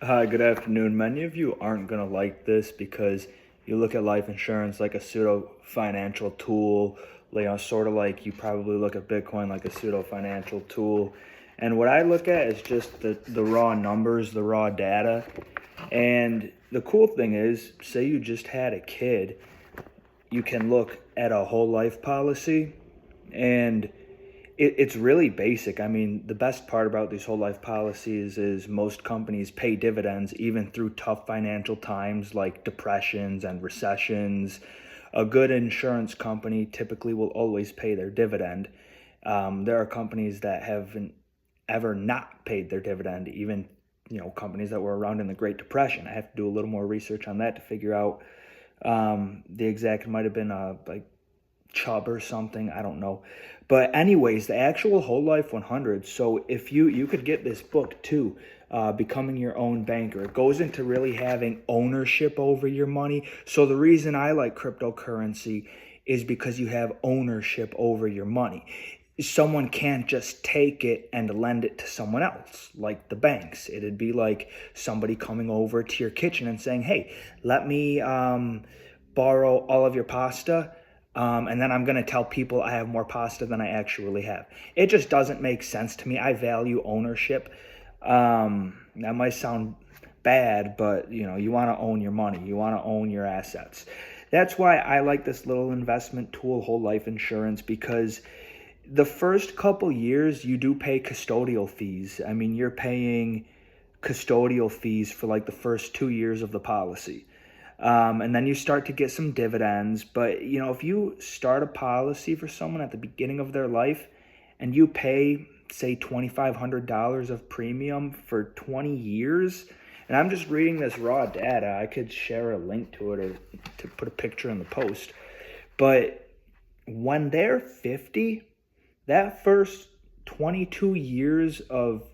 Hi, good afternoon. Many of you aren't going to like this because you look at life insurance like a pseudo financial tool, sort of like you probably look at Bitcoin like a pseudo financial tool. And what I look at is just the raw numbers, the raw data. And the cool thing is, say you just had a kid, you can look at a whole life policy and it's really basic. I mean, the best part about these whole life policies is most companies pay dividends even through tough financial times like depressions and recessions. A good insurance company typically will always pay their dividend. There are companies that haven't ever not paid their dividend, even companies that were around in the Great Depression. I have to do a little more research on that to figure out the exact. It might have been like Chubb or something, I don't know. But anyways, the actual Whole Life 100. So if you could get this book too, Becoming Your Own Banker. It goes into really having ownership over your money. So the reason I like cryptocurrency is because you have ownership over your money. Someone can't just take it and lend it to someone else, like the banks. It'd be like somebody coming over to your kitchen and saying, "Hey, let me borrow all of your pasta." And then I'm going to tell people I have more pasta than I actually have. It just doesn't make sense to me. I value ownership. That might sound bad, but you want to own your money. You want to own your assets. That's why I like this little investment tool, whole life insurance, because the first couple years you do pay custodial fees. I mean, you're paying custodial fees for like the first 2 years of the policy. And then you start to get some dividends. But, if you start a policy for someone at the beginning of their life and you pay, say, $2,500 of premium for 20 years, and I'm just reading this raw data, I could share a link to it or to put a picture in the post. But when they're 50, that first 22 years of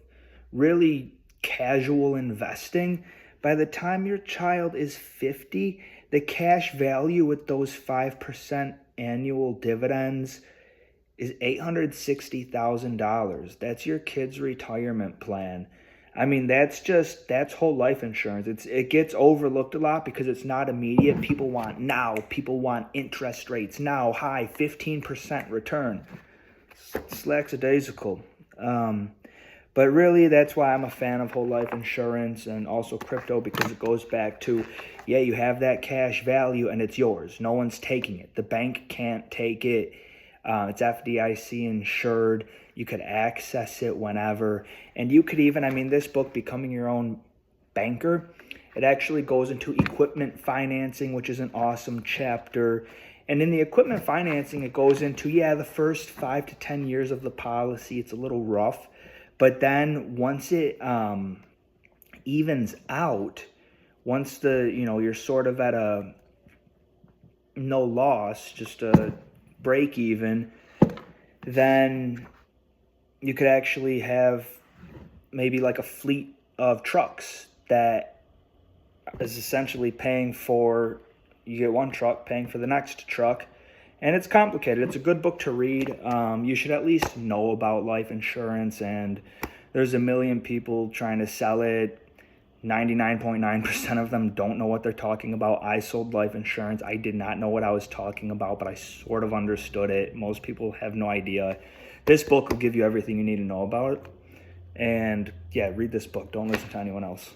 really casual investing, by the time your child is 50, the cash value with those 5% annual dividends is $860,000. That's your kid's retirement plan. I mean, that's whole life insurance. It gets overlooked a lot because it's not immediate. People want now. People want interest rates now, high 15% return. It's lackadaisical. But really, that's why I'm a fan of whole life insurance and also crypto, because it goes back to, yeah, you have that cash value and it's yours. No one's taking it. The bank can't take it. It's FDIC insured. You could access it whenever. And you could even, I mean, this book, Becoming Your Own Banker, it actually goes into equipment financing, which is an awesome chapter. And in the equipment financing, it goes into, yeah, the first 5 to 10 years of the policy, it's a little rough. But then once it evens out, once you're sort of at a no loss, just a break even, then you could actually have maybe like a fleet of trucks that is essentially paying for, you get one truck paying for the next truck. And it's complicated. It's a good book to read. You should at least know about life insurance, and there's a million people trying to sell it. 99.9% of them don't know what they're talking about. I sold life insurance. I did not know what I was talking about, but I sort of understood it. Most people have no idea. This book will give you everything you need to know about it. And yeah, read this book. Don't listen to anyone else.